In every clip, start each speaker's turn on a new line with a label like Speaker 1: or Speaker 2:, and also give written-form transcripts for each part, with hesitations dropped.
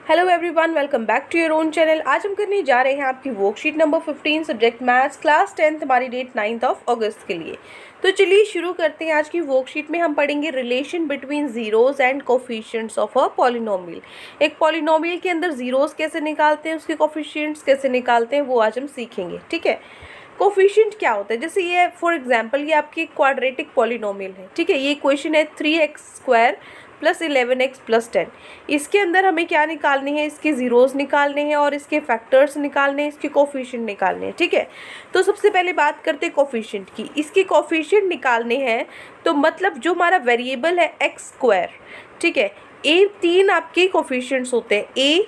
Speaker 1: Hello everyone, welcome back to your own channel. आज हम करने जा रहे हैं आपकी worksheet number 15 subject maths class 10th, हमारी डेट 9 अगस्त के लिए। तो चलिए शुरू करते हैं। आज की वर्कशीट में हम पढ़ेंगे relation between zeros and coefficients of a polynomial. एक पॉलिनोमियल के अंदर जीरोस कैसे निकालते हैं, उसके कोफिशिएंट्स कैसे निकालते हैं, वो आज हम सीखेंगे। ठीक है, कोफिशिएंट क्या होता है? जैसे ये फॉर एग्जांपल ये आपकी क्वाड्रेटिक पॉलिनोमियल है। ठीक है, ये इक्वेशन है 3x² प्लस 11x प्लस 10। इसके अंदर हमें क्या निकालने हैं? इसके जीरोस निकालने हैं और इसके फैक्टर्स निकालने हैं, इसके कोफिशिएंट निकालने हैं। ठीक है, तो सबसे पहले बात करते हैं कोफिशिएंट की। इसके कोफिशिएंट निकालने हैं तो मतलब जो हमारा वेरिएबल है x², ठीक है, ए तीन आपके कोफिशिएंट्स होते हैं, ए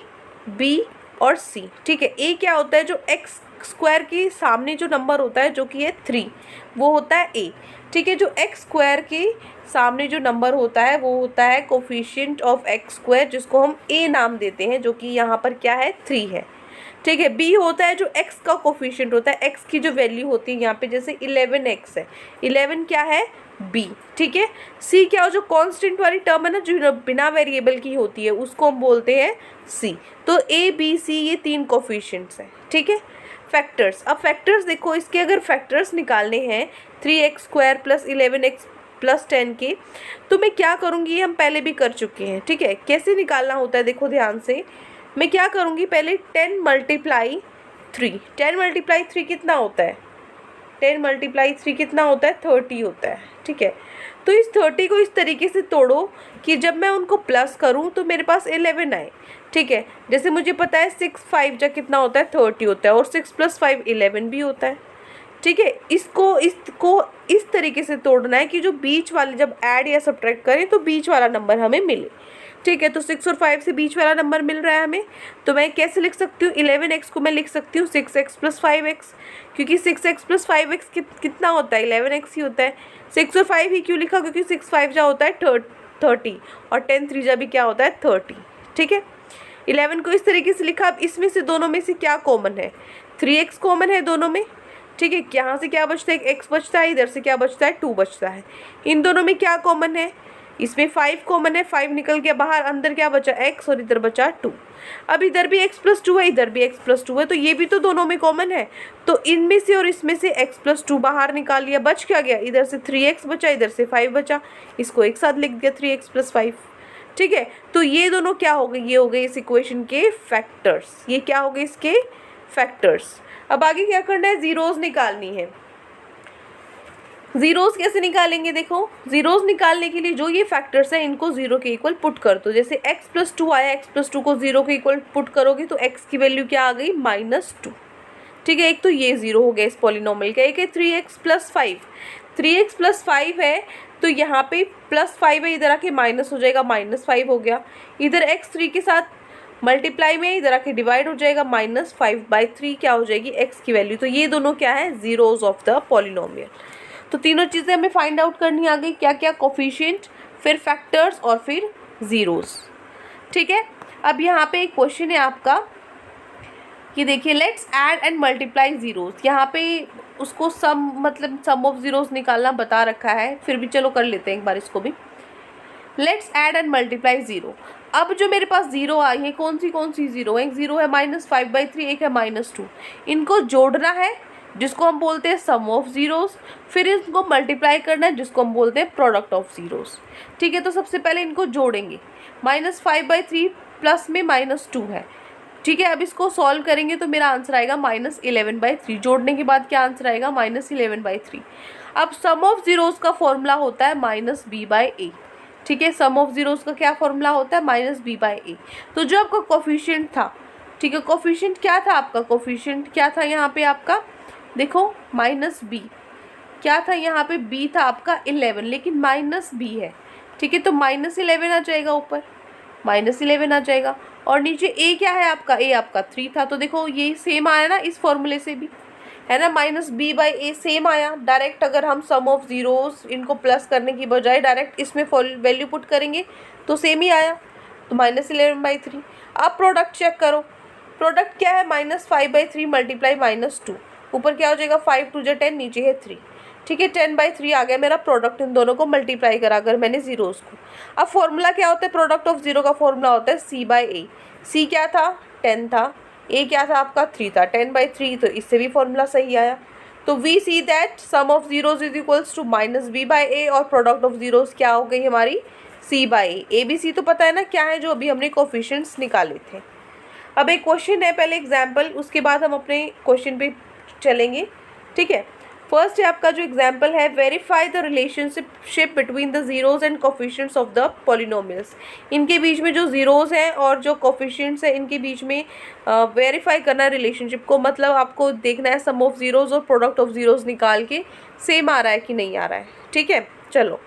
Speaker 1: बी और सी। ठीक है, ए क्या होता है? जो x² के सामने जो नंबर होता है जो कि है 3, वो होता है ए। ठीक है, जो x² के सामने जो नंबर होता है वो होता है कोफिशिएंट ऑफ x², जिसको हम a नाम देते हैं, जो कि यहाँ पर क्या है 3 है। ठीक है, b होता है जो x का कोफिशिएंट होता है, x की जो वैल्यू होती है यहाँ पे, जैसे 11x है, 11 क्या है b। ठीक है, c क्या हो? जो कांस्टेंट वाली टर्म है ना, जो बिना वेरिएबल की होती है, उसको हम बोलते हैं c। तो a b c ये तीन कोफिशिएंट्स हैं। ठीक है, फैक्टर्स। अब फैक्टर्स देखो, इसके अगर फैक्टर्स निकालने हैं 3x² प्लस 11x प्लस 10 के, तो मैं क्या करूँगी, ये हम पहले भी कर चुके हैं। ठीक है, कैसे निकालना होता है देखो ध्यान से। मैं क्या करूँगी, पहले 10 मल्टीप्लाई 3। 10 मल्टीप्लाई 3 कितना होता है? 10 मल्टीप्लाई 3 कितना होता है? 30 होता है। ठीक है, तो इस 30 को इस तरीके से तोड़ो कि जब मैं उनको प्लस करूँ तो मेरे पास 11 आए। ठीक है, जैसे मुझे पता है 6 5 जा कितना होता है? 30 होता है, और 6 + 5 11 भी होता है। ठीक है, इसको इस तरीके से तोड़ना है कि जो बीच वाले जब ऐड या सब्ट्रैक्ट करें तो बीच वाला नंबर हमें मिले। ठीक है, तो 6 और 5 से बीच वाला नंबर मिल रहा है हमें, तो मैं कैसे लिख सकती हूँ? 11x को मैं लिख सकती हूँ 6x + 5x, क्योंकि 6x + 5x कितना होता है? 11x ही होता है। 6 और 5 ही क्यों लिखा? क्योंकि 6 5 जा होता है 30, और 10 3 जा भी क्या होता है? 30। ठीक है, 11 को इस तरीके से लिखा। अब इसमें से दोनों में से क्या कॉमन है? 3x कॉमन है दोनों में। ठीक है, यहाँ से क्या बचता है? एक x बचता है, इधर से क्या बचता है? 2 बचता है। इन दोनों में क्या कॉमन है? इसमें 5 कॉमन है, 5 निकल गया बाहर, अंदर क्या बचा? x, और इधर बचा 2। अब इधर भी x + 2 है, इधर भी x + 2 है, तो ये भी तो दोनों में कॉमन है। तो इनमें से और इसमें से x + 2 बाहर निकाल लिया, बच क्या गया? इधर से 3x बचा, इधर से 5 बचा, इसको एक साथ लिख दिया 3x + 5। ठीक है, तो ये दोनों क्या हो गए? ये हो गए इस इक्वेशन के फैक्टर्स। ये क्या हो गए? इसके फैक्टर्स। अब आगे क्या करना है? जीरोस निकालनी है। जीरोस कैसे निकालेंगे? देखो, जीरोस निकालने के लिए जो ये फैक्टर्स हैं इनको जीरो के इक्वल पुट कर दो। जैसे x + 2 आया, x + 2 को जीरो के इक्वल पुट करोगे तो x की वैल्यू क्या आ गई? -2। ठीक है, एक तो ये जीरो हो गया इस पॉलिनोमियल का। एक है 3x + 5। 3x + 5 है, तो यहाँ पे +5 है, इधर आके माइनस हो जाएगा, -5 हो गया। इधर x 3 के साथ मल्टीप्लाई में, इधर आके डिवाइड हो जाएगा, -5/3 क्या हो जाएगी? x की वैल्यू। तो ये दोनों क्या है? Zeros of the polynomial. तो तीनों चीज़ें हमें फाइंड आउट करनी आ गई, क्या क्या? कोफिशिएंट, फिर फैक्टर्स और फिर जीरोस। ठीक है, अब यहाँ पे एक क्वेश्चन है आपका कि देखिए, let's add and multiply zeros. यहाँ पे उसको सम ऑफ जीरोस निकालना बता रखा है, फिर भी चलो कर लेते हैं एक बार इसको भी। Let's add and multiply zero. अब जो मेरे पास जीरो आई है, कौन सी जीरो है? एक जीरो है -5/3, एक है -2। इनको जोड़ना है, जिसको हम बोलते हैं सम ऑफ जीरोस। फिर इनको मल्टीप्लाई करना है, जिसको हम बोलते हैं प्रोडक्ट ऑफ जीरोस। ठीक है, तो सबसे पहले इनको जोड़ेंगे। -5/3 प्लस में -2 है। ठीक है, अब इसको सॉल्व करेंगे तो मेरा आंसर आएगा -11/3। जोड़ने के बाद क्या आंसर आएगा? -11/3। अब सम ऑफ जीरोस का फॉर्मूला होता है -b/a। ठीक है, सम ऑफ जीरोस का क्या फॉर्मूला होता है? -b/a। तो जो आपका कोफिशिएंट था, ठीक है, कोफिशिएंट क्या था आपका? कोफिशिएंट क्या था यहाँ पे आपका? देखो, -b क्या था यहाँ पे? b था आपका 11, लेकिन -b है। ठीक है, तो -11 आ जाएगा, ऊपर -11 आ जाएगा, और नीचे a क्या है आपका? a आपका 3 था। तो देखो, ये सेम आया ना इस फॉर्मूले से भी, है ना? -b/a सेम आया। डायरेक्ट अगर हम सम ऑफ जीरोस इनको प्लस करने की बजाय डायरेक्ट इसमें वैल्यू पुट करेंगे तो सेम ही आया, तो -11/3। अब प्रोडक्ट चेक करो। प्रोडक्ट क्या है? -5/3 मल्टीप्लाई -2, ऊपर क्या हो जाएगा? 5 2 जा 10, नीचे है 3। ठीक है, 10/3 आ गया मेरा प्रोडक्ट इन दोनों को मल्टीप्लाई करा अगर मैंने जीरोस को। अब फॉर्मूला क्या होता है, प्रोडक्ट ऑफ जीरो का फॉर्मूला होता है C/A। C क्या था, 10 था, A क्या था आपका 3 था, 10/3, तो इससे भी फॉर्मूला सही आया। तो we see that sum of zeros is equals to -B/A और प्रोडक्ट ऑफ जीरोज क्या हो गई हमारी C/A। ABC तो पता है ना क्या है, जो अभी हमने कोफिशिएंट्स निकाले थे। अब एक क्वेश्चन है, पहले एग्जाम्पल, उसके बाद हम अपने क्वेश्चन पे चलेंगे। ठीक है, फर्स्ट है आपका जो एग्जाम्पल है, verify the relationship between the zeros and coefficients of the polynomials. इनके बीच में जो जीरोज हैं और जो कोफिशिएंट्स हैं इनके बीच में वेरीफाई करना है रिलेशनशिप को, मतलब आपको देखना है सम ऑफ जीरोज और प्रोडक्ट ऑफ जीरोज निकाल के सेम आ रहा है कि नहीं आ रहा है। ठीक है, चलो,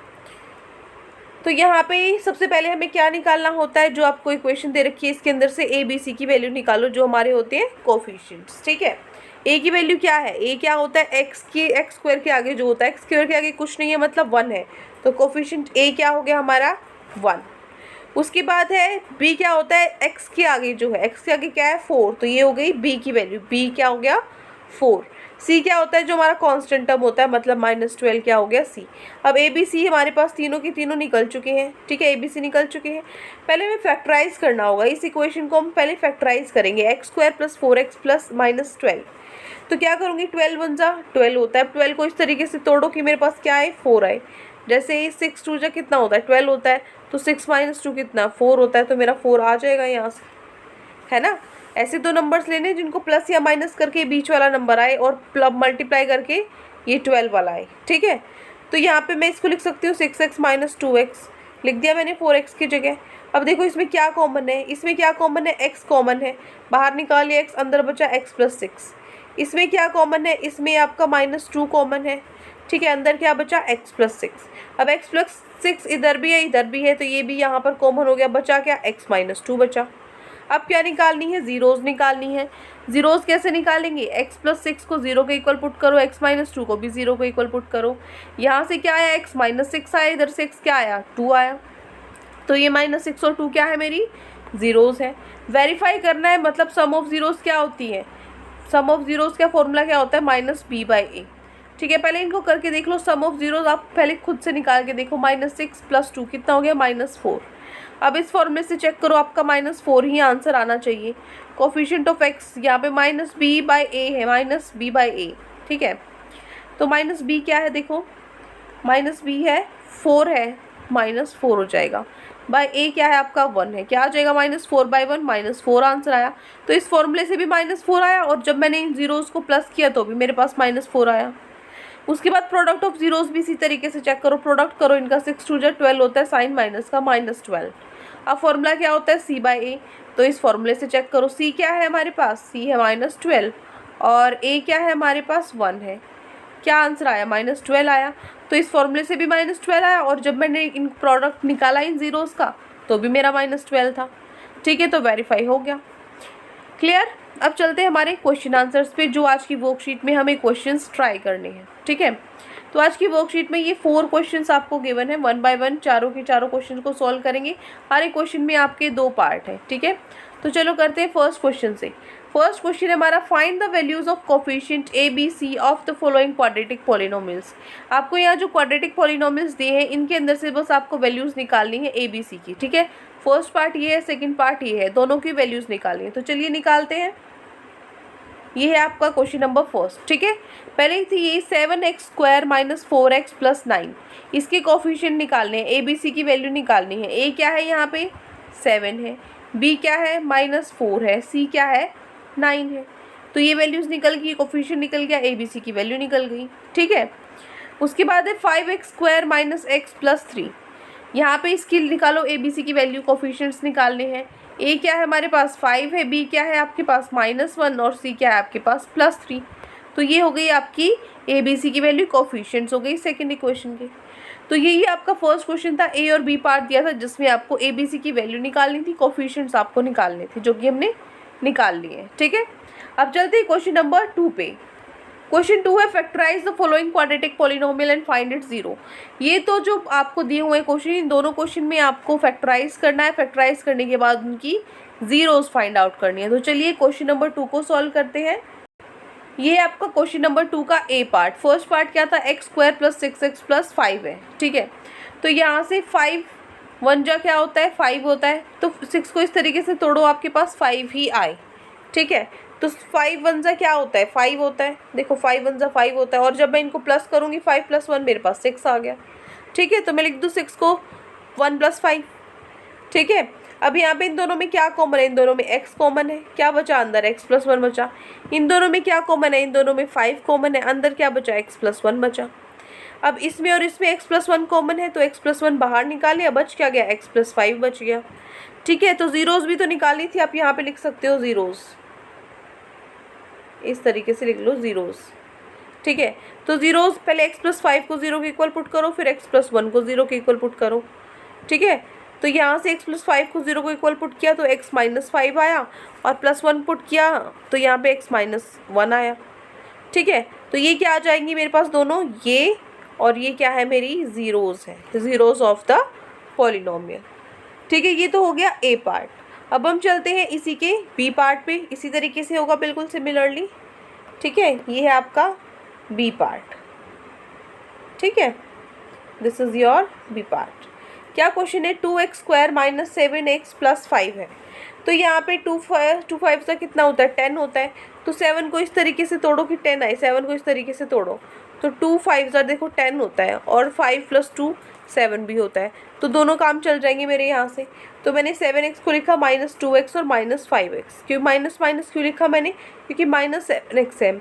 Speaker 1: तो यहाँ पे सबसे पहले हमें क्या निकालना होता है, जो आपको इक्वेशन दे रखी है इसके अंदर से ABC की वैल्यू निकालो जो हमारे होते हैं कोफिशिएंट्स। ठीक है, A की वैल्यू क्या है, A क्या होता है, एक्स स्क्वायर के आगे जो होता है, एक्स स्क्वायर के आगे कुछ नहीं है मतलब 1 है, तो कोफिशिएंट A क्या हो गया हमारा 1। उसके बाद है B क्या होता है, x के आगे जो है, x के आगे क्या है 4, तो ये हो गई B की वैल्यू, B क्या हो गया 4। C क्या होता है, जो हमारा कांस्टेंट टर्म होता है मतलब -12 क्या हो गया C। अब ABC हमारे पास तीनों की तीनों निकल चुके हैं। ठीक है, ABC निकल चुके हैं। पहले हमें फैक्टराइज करना होगा इस इक्वेशन को, हम पहले फैक्टराइज करेंगे, x² + 4x + -12। तो क्या करूँगी, 12 × 1 = 12 होता है। 12 को इस तरीके से तोड़ो कि मेरे पास क्या आए 4 आए। जैसे 6 × 2 = कितना होता है 12 होता है, तो 6 - 2 कितना 4 होता है, तो मेरा 4 आ जाएगा यहाँ से, है ना। ऐसे दो नंबर्स लेने जिनको प्लस या माइनस करके बीच वाला नंबर आए और मल्टीप्लाई करके ये 12 वाला आए। ठीक है, तो यहाँ पे मैं इसको लिख सकती हूँ 6x - 2x, लिख दिया मैंने 4x की जगह। अब देखो इसमें क्या कॉमन है, इसमें क्या कॉमन है, x कॉमन है, बाहर निकाल लिया x, अंदर बचा x + 6। इसमें क्या कॉमन है, इसमें आपका -2 कॉमन है। ठीक है, अंदर क्या बचा x + 6। अब x + 6 इधर भी है, तो ये भी यहाँ पर कॉमन हो गया, बचा क्या x - 2 बचा। अब क्या निकालनी है, जीरोज निकालनी है। जीरोज कैसे निकालेंगे, x + 6 को 0 के इक्वल पुट करो, x - 2 को भी 0 के इक्वल पुट करो। यहाँ से क्या आया, x - 6 आया, इधर से x क्या आया 2 आया, तो ये -6 और 2 क्या है मेरी जीरोज है। वेरीफाई करना है, मतलब सम ऑफ जीरोज क्या होती है, सम ऑफ जीरोज का फॉर्मूला क्या होता है -B/A। ठीक है, पहले इनको करके देख लो, सम ऑफ जीरोज आप पहले खुद से निकाल के देखो, -6 + 2 कितना हो गया -4। अब इस फॉर्मूले से चेक करो, आपका -4 ही आंसर आना चाहिए। कोफिशिएंट ऑफ x यहाँ पे -B/A है, -B/A। ठीक है, तो -B क्या है, देखो -B है 4 है, -4 हो जाएगा, बाय A क्या है आपका 1 है, क्या आ जाएगा -4/1, -4 आंसर आया। तो इस फॉर्मूले से भी -4 आया, और जब मैंने इन जीरोज़ को प्लस किया तो भी मेरे पास -4 आया। उसके बाद प्रोडक्ट ऑफ जीरोज़ भी इसी तरीके से चेक करो, प्रोडक्ट करो इनका, 6 × 2 = 12 होता है, साइन माइनस का -12। अब फॉर्मूला क्या होता है C/A, तो इस फॉर्मूले से चेक करो, C क्या है हमारे पास, C है -12 और A क्या है हमारे पास 1 है, क्या आंसर आया -12 आया। तो इस फॉर्मूले से भी -12 आया, और जब मैंने इन प्रोडक्ट निकाला इन जीरोज़ का तो भी मेरा -12 था। ठीक है, तो वेरीफाई हो गया। क्लियर। अब चलते हैं हमारे क्वेश्चन आंसर्स पे, जो आज की वर्कशीट में हमें क्वेश्चंस ट्राई करने हैं। ठीक है, तो आज की वर्कशीट में ये 4 क्वेश्चंस आपको गिवन है, 1 बाय 1 चारों के चारों क्वेश्चन को सॉल्व करेंगे। हर एक क्वेश्चन में आपके 2 पार्ट हैं। ठीक है, तो चलो करते हैं फर्स्ट क्वेश्चन से। फर्स्ट क्वेश्चन हमारा, find the values of coefficient ABC of the following quadratic polynomials. आपको यहाँ जो क्वाड्रेटिक पॉलिनोमियल्स दिए हैं इनके अंदर से बस आपको वैल्यूज निकालनी है ABC की। ठीक है, फर्स्ट पार्ट ये है, सेकंड पार्ट ये है, दोनों की वैल्यूज निकालनी है। तो चलिए निकालते हैं। ये है आपका क्वेश्चन नंबर फर्स्ट। ठीक है, पहले थी ये 7x² - 4x + 9, इसके कोफिशिएंट निकालने हैं, ABC की वैल्यू निकालनी है। A क्या है यहाँ पे 7 है, B क्या है -4 है, C क्या है 9 है। तो ये वैल्यूज़ निकल गई, कोफिशिएंट निकल गया, ABC की वैल्यू निकल गई। ठीक है, उसके बाद है 5x² - x + 3, यहाँ पे इसकी निकालो ABC की वैल्यू, कोफिशिएंट्स निकालने हैं। A क्या है हमारे पास 5 है, B क्या है आपके पास -1 और C क्या है आपके पास +3। तो ये हो गई आपकी ABC की वैल्यू, कोफिशिएंट्स हो गई सेकंड इक्वेशन के। तो यही आपका फर्स्ट क्वेश्चन था, A और B पार्ट दिया था जिसमें आपको ABC की वैल्यू निकालनी थी, कोफिशिएंट्स आपको निकालने थे, जो कि हमने निकाल लिए हैं। ठीक है, अब चलते हैं क्वेश्चन नंबर 2 पे। क्वेश्चन 2 है, factorise the following quadratic polynomial and find it 0। ये तो जो आपको दिए हुए क्वेश्चन, इन दोनों क्वेश्चन में आपको फैक्टराइज करना है, फैक्टराइज करने के बाद उनकी जीरोस फाइंड आउट करनी है। तो चलिए क्वेश्चन नंबर 2 को सॉल्व करते हैं। ये आपका क्वेश्चन नंबर 2 का ए पार्ट। फर्स्ट पार्ट क्या था, x square plus 6x plus 5 है, ठीक है। तो यहाँ से 5 1 जा क्या होता है 5 होता है, तो 6 को इस तरीके से तोड़ो आपके पास 5 ही आए, ठीक है। तो 5 1 जा क्या होता है 5 होता है, देखो 5 1 जा 5 होता है, और जब मैं इनको प्लस करूँगी 5 + 1 मेरे पास 6 आ गया, ठीक है। तो मैं लिख दूँ 6 को 1 + 5, ठीक है। अब यहाँ पे इन दोनों में क्या कॉमन है, इन दोनों में x कॉमन है, क्या बचा अंदर x + 1 बचा। इन दोनों में क्या कॉमन है, इन दोनों में 5 कॉमन है, अंदर क्या बचा x + 1 बचा। अब इसमें और इसमें x + 1 कॉमन है, तो x + 1 बाहर निकाल लिया, बच क्या गया x + 5 बच गया, ठीक है। तो जीरोस भी तो निकालनी थी, आप यहाँ पे लिख सकते हो जीरोस, इस तरीके से लिख लो जीरोस, ठीक है। तो जीरोस पहले x + 5 को 0 के इक्वल पुट करो, फिर x + 1 को 0 के इक्वल पुट करो, ठीक है। तो यहाँ से x + 5 को 0 को इक्वल पुट किया तो x - 5 आया, और +1 पुट किया तो यहाँ पे x - 1 आया, ठीक है। तो ये क्या आ जाएंगी मेरे पास दोनों, ये और ये क्या है मेरी जीरोस है, जीरोस ऑफ द पॉलिनोमियल, ठीक है। ये तो हो गया ए पार्ट। अब हम चलते हैं इसी के बी पार्ट पे, इसी तरीके से होगा बिल्कुल सिमिलरली, ठीक है। ये है आपका बी पार्ट, ठीक है, this is your B part. क्या क्वेश्चन है, 2x² - 7x + 5 है। तो यहाँ पे 2 5 से कितना होता है 10 होता है, तो 7 को इस तरीके से तोड़ो कि 10 आए, 7 को इस तरीके से तोड़ो तो 2 5 देखो 10 होता है, और 5 + 2 7 भी होता है, तो दोनों काम चल जाएंगे मेरे यहाँ से। तो मैंने 7x को लिखा -2x और -5x, क्यों माइनस माइनस क्यों लिखा मैंने, क्योंकि -7x है।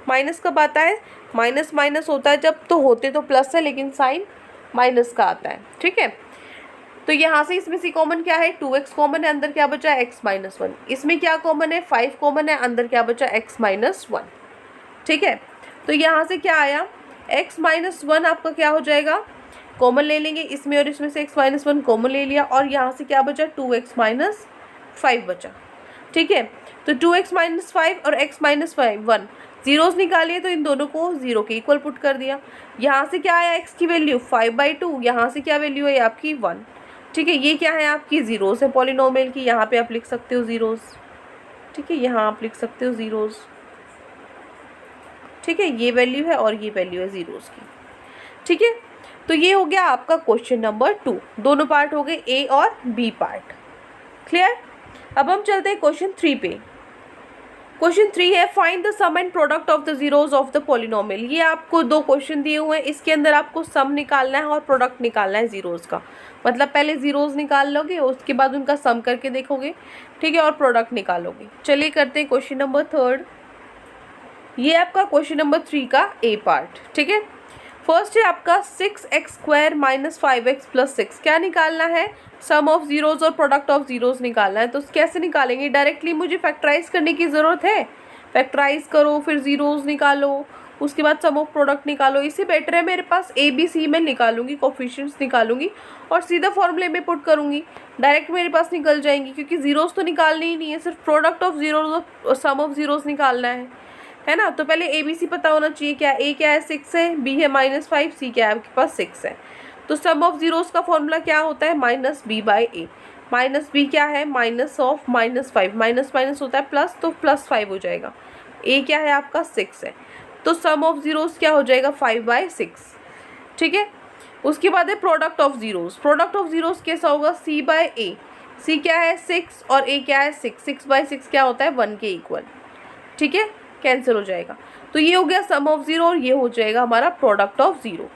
Speaker 1: माइनस कब आता है, माइनस माइनस होता है जब, तो होते तो प्लस है लेकिन साइन माइनस का आता है, ठीक है। तो यहाँ से इसमें से कॉमन क्या है, 2x कॉमन है, अंदर क्या बचा है x - 1। इसमें क्या कॉमन है 5 कॉमन है, अंदर क्या बचा x - 1, ठीक है। तो यहाँ से क्या आया x - 1 आपका क्या हो जाएगा, कॉमन ले लेंगे इसमें और इसमें से x - 1 कॉमन ले लिया, और यहाँ से क्या बचा 2x - 5 बचा, ठीक है। तो 2x - 5 और x - 1 जीरोस निकालिए, तो इन दोनों को 0 के इक्वल पुट कर दिया। यहाँ से क्या आया x की वैल्यू 5/2, यहाँ से क्या वैल्यू है आपकी 1, ठीक है। ये क्या है आपकी जीरोस है पॉलिनोमियल की, यहाँ पे आप लिख सकते हो जीरोस, ठीक है, यहाँ आप लिख सकते हो जीरोस, ठीक है। ये वैल्यू है और ये वैल्यू है जीरोस की, ठीक है। तो ये हो गया आपका क्वेश्चन नंबर 2, दोनों पार्ट हो गए ए और बी पार्ट, क्लियर। अब हम चलते हैं क्वेश्चन 3 पे। क्वेश्चन 3 है find the sum and product of the zeros of the polynomial. ये आपको 2 क्वेश्चन दिए हुए हैं, इसके अंदर आपको सम निकालना है और प्रोडक्ट निकालना है जीरोस का, मतलब पहले जीरोस निकाल लोगे उसके बाद उनका सम करके देखोगे, ठीक है, और प्रोडक्ट निकालोगे। चलिए करते हैं क्वेश्चन नंबर 3। ये आपका क्वेश्चन नंबर 3 का ए पार्ट, ठीक है। फर्स्ट है आपका 6x² - 5x + 6, क्या निकालना है, सम ऑफ जीरोस और प्रोडक्ट ऑफ जीरोस निकालना है। तो कैसे निकालेंगे, डायरेक्टली मुझे फैक्टराइज करने की ज़रूरत है, फैक्टराइज करो फिर जीरोस निकालो, उसके बाद सम ऑफ प्रोडक्ट निकालो। इससे बेटर है मेरे पास ABC में निकालूंगी, कोफिशिएंट्स निकालूंगी और सीधा फॉर्मूले में पुट करूंगी, डायरेक्ट मेरे पास निकल जाएंगी, क्योंकि जीरोस तो निकालनी ही नहीं है, सिर्फ प्रोडक्ट ऑफ जीरोस और सम ऑफ जीरोस निकालना है ना। तो पहले ABC पता होना चाहिए, क्या A क्या है 6 है, B है -5, C क्या है आपके पास 6 है। तो सम ऑफ जीरोस का फॉर्मूला क्या होता है -B/A, -B क्या है -5, माइनस माइनस होता है प्लस, तो +5 हो जाएगा। A क्या है आपका 6 है, तो सम ऑफ जीरोस क्या हो जाएगा 5/6, ठीक है। उसके बाद है product of zeros, product of zeros कैसा होगा C/A, C क्या है 6 और A क्या है 6, 6/6 क्या होता है 1 के इक्वल, ठीक है, कैंसिल हो जाएगा। तो ये हो गया सम ऑफ जीरो और ये हो जाएगा हमारा product of zero.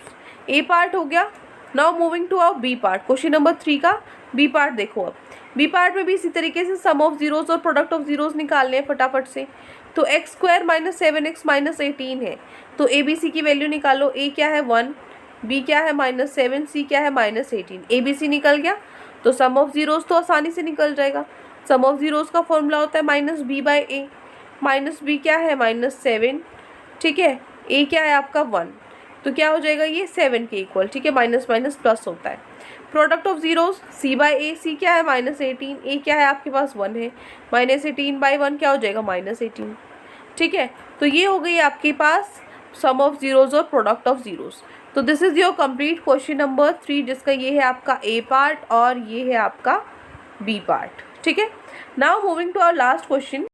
Speaker 1: A part हो गया। Now moving to our B part, question number 3 का बी पार्ट देखो। अब बी पार्ट में भी इसी तरीके से सम ऑफ जीरोस और प्रोडक्ट ऑफ जीरोस निकालने हैं फटाफट से। तो x² - 7x - 18 है, तो ABC की वैल्यू निकालो। A क्या है 1, B क्या है -7, C क्या है -18, ABC निकल गया। तो सम ऑफ जीरोस तो आसानी से निकल जाएगा। सम ऑफ जीरोस का फॉर्मूला होता है -B/A, -B क्या है -7, ठीक है, A क्या है आपका 1, तो क्या हो जाएगा ये 7 के इक्वल, ठीक है, माइनस माइनस प्लस होता है। Product of zeros C/A, C क्या है -18, A क्या है आपके पास 1 है, -18/1 क्या हो जाएगा -18, ठीक है। तो ये हो गई आपके पास सम ऑफ जीरोस और प्रोडक्ट ऑफ जीरोस। तो this is your complete question number 3, जिसका ये है आपका ए पार्ट और ये है आपका बी पार्ट, ठीक है। Now moving to our last question.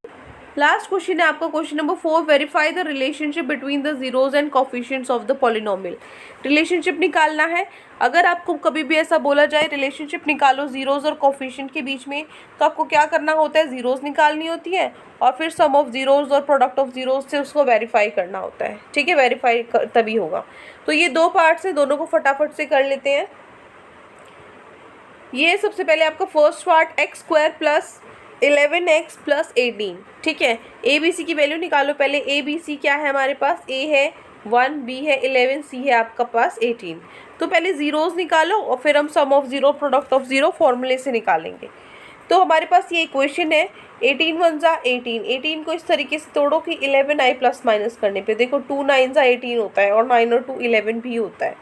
Speaker 1: Last question है आपका question number 4, verify the relationship between the zeros and coefficients of the polynomial. Relationship निकालना है। अगर आपको कभी भी ऐसा बोला जाए रिलेशनशिप निकालो जीरोज और कोफिशिएंट के बीच में, तो आपको क्या करना होता है, जीरोज निकालनी होती है और फिर सम ऑफ जीरोज और प्रोडक्ट ऑफ जीरोज से उसको वेरीफाई करना होता है। ठीक है, वेरीफाई तभी होगा। तो ये दो पार्ट्स हैं, दोनों को फटाफट से कर लेते हैं। ये सबसे पहले आपका first part x square plus 11x plus 18। ठीक है, ए बी सी की वैल्यू निकालो पहले। ए बी सी क्या है हमारे पास, ए है 1, बी है 11, सी है आपका पास 18। तो पहले जीरोज निकालो और फिर हम sum of zero product of zero फॉर्मूले से निकालेंगे। तो हमारे पास ये इक्वेशन है 18 1 जा 18। 18 को इस तरीके से तोड़ो कि 11 आई प्लस माइनस करने पे देखो 2 9 जा 18 होता है और 9 और 2 11 भी होता है।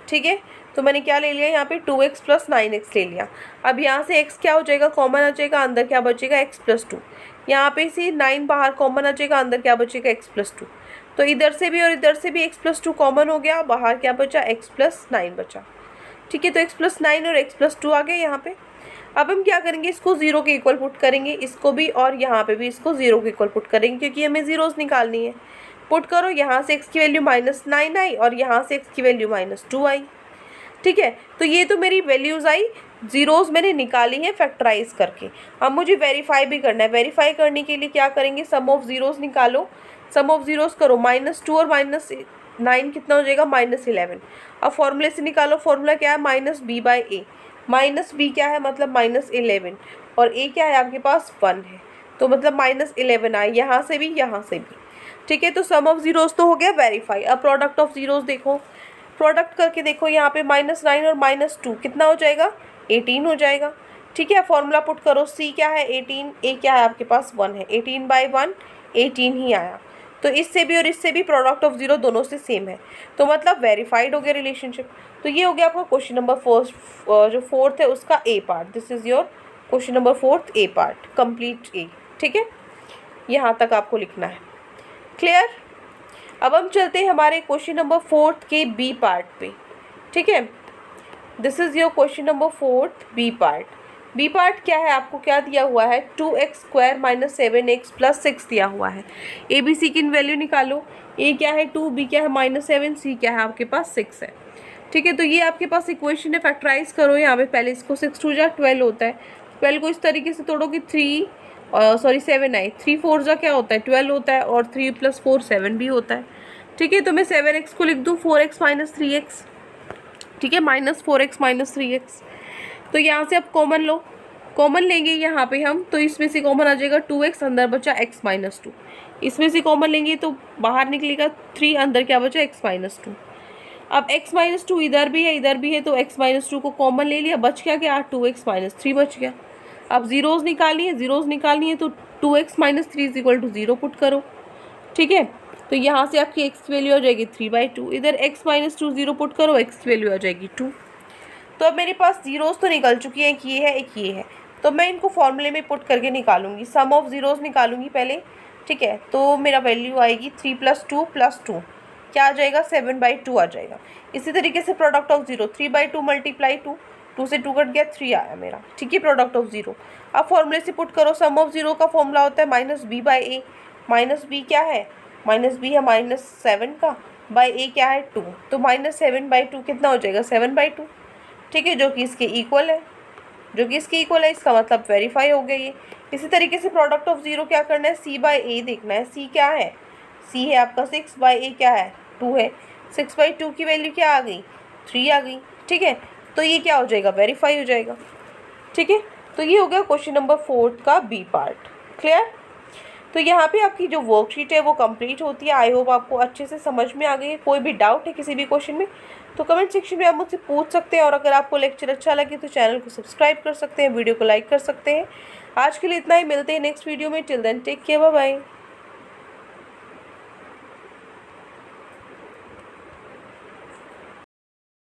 Speaker 1: ठीक है, तो मैंने क्या ले लिया यहाँ पे 2x प्लस 9x ले लिया। अब यहाँ से x क्या हो जाएगा, कॉमन आ जाएगा, अंदर क्या बचेगा x प्लस 2। यहाँ पे से 9 बाहर कॉमन आ जाएगा, अंदर क्या बचेगा x प्लस 2। तो इधर से भी और इधर से भी x प्लस 2 कॉमन हो गया, बाहर क्या बचा x प्लस 9 बचा। ठीक है, तो x प्लस 9 और x प्लस 2 आ गए यहाँ पे। अब हम क्या करेंगे, इसको जीरो के इक्वल पुट करेंगे, इसको भी और यहाँ पे भी इसको जीरो के इक्वल पुट करेंगे क्योंकि हमें जीरोज निकालनी है। पुट करो, यहाँ से x की वैल्यू -9 आई और यहाँ से x की वैल्यू -2 आई। ठीक है, तो ये तो मेरी वैल्यूज़ आई, जीरोज़ मैंने निकाली है फैक्टराइज करके। अब मुझे वेरीफाई भी करना है। वेरीफाई करने के लिए क्या करेंगे, सम ऑफ जीरोज़ निकालो। सम ऑफ जीरोज़ करो, -2 और -9 कितना हो जाएगा, -11। अब फॉर्मूले से निकालो, फॉर्मूला क्या है, -b/a। -b क्या है, मतलब -11 और a क्या है आपके पास 1 है, तो मतलब -11 आए यहाँ से भी यहाँ से भी। ठीक है, तो सम ऑफ जीरोज़ तो हो गया वेरीफाई। अब प्रोडक्ट ऑफ जीरोज़ देखो, प्रोडक्ट करके देखो, यहाँ पे -9 और -2 कितना हो जाएगा, 18 हो जाएगा। ठीक है, फॉर्मूला पुट करो, c क्या है 18, a क्या है आपके पास 1 है, 18/1 18 ही आया। तो इससे भी और इससे भी प्रोडक्ट ऑफ जीरो दोनों से सेम है, तो मतलब वेरीफाइड हो गया रिलेशनशिप। तो ये हो गया आपका क्वेश्चन नंबर जो फोर्थ है उसका A part. This is your question number 4 A part, complete A. ठीक है, यहाँ तक आपको लिखना है। क्लियर। अब हम चलते हैं हमारे क्वेश्चन नंबर 4 के बी पार्ट पे। ठीक है, this is your question number 4 B part. B part क्या है, आपको क्या दिया हुआ है, 2x² - 7x + 6 दिया हुआ है। ए बी सी की वैल्यू निकालो। ए क्या है 2, बी क्या है -7, सी क्या है आपके पास 6 है। ठीक है, तो ये आपके पास इक्वेशन है, फैक्टराइज करो। यहाँ पे पहले इसको 6 2 जा 12 होता है। 12 को इस तरीके से तोड़ो कि 7 आई। 3 4 जा क्या होता है, 12 होता है और 3 + 4 7 भी होता है। ठीक है, तो मैं 7x को लिख दूँ 4x - 3x। ठीक है, -4x - 3x। तो यहाँ से अब कॉमन लो, कॉमन लेंगे यहाँ पे हम, तो इसमें से कॉमन आ जाएगा 2x, अंदर बचा x - 2। इसमें से कॉमन लेंगे तो बाहर निकलेगा 3, अंदर क्या बचा x - 2। अब x - 2 इधर भी है, तो x - 2 को कॉमन ले लिया, बच क्या 2x - 3 बच गया। अब जीरोज़ निकालनी है, तो 2x - 3 = 0 पुट करो। ठीक है, तो यहाँ से आपकी x की वैल्यू आ जाएगी 3/2। इधर x - 2 0 पुट करो, x की वैल्यू आ जाएगी 2। तो अब मेरे पास जीरोज़ तो निकल चुकी हैं, एक ये है, तो मैं इनको फॉर्मूले में पुट करके निकालूंगी। सम ऑफ जीरोज़ निकालूंगी पहले। ठीक है, तो मेरा वैल्यू आएगी 3 + 2 + 2 क्या आ जाएगा, 7/2 आ जाएगा। इसी तरीके से प्रोडक्ट ऑफ जीरो 3/2 × 2, 2 से 2 कट गया, 3 आया मेरा। ठीक है, प्रोडक्ट ऑफ जीरो। अब फॉर्मूले से पुट करो, सम ऑफ जीरो का फॉर्मूला होता है -b/a। -b क्या है, -b है -7 का, a क्या है 2, तो -7/2 कितना हो जाएगा, 7/2। ठीक है, जो कि इसके इक्वल है, इसका मतलब वेरीफाई हो गया ये। इसी तरीके से प्रोडक्ट ऑफ जीरो क्या करना है, c/a देखना है। c क्या है, c है आपका 6/a क्या है 2 है। 6/2 की वैल्यू क्या आ गई, 3 आ गई। ठीक है, तो ये क्या हो जाएगा, वेरीफाई हो जाएगा। ठीक है, तो ये हो गया क्वेश्चन नंबर 4 का बी पार्ट। क्लियर। तो यहाँ पे आपकी जो वर्कशीट है वो कंप्लीट होती है। आई होप आपको अच्छे से समझ में आ गई है। कोई भी डाउट है किसी भी क्वेश्चन में तो कमेंट सेक्शन में आप मुझसे पूछ सकते हैं, और अगर आपको लेक्चर अच्छा लगे तो चैनल को सब्सक्राइब कर सकते हैं, वीडियो को लाइक कर सकते हैं। आज के लिए इतना ही, मिलते हैं नेक्स्ट वीडियो में। Till then take care, bye bye.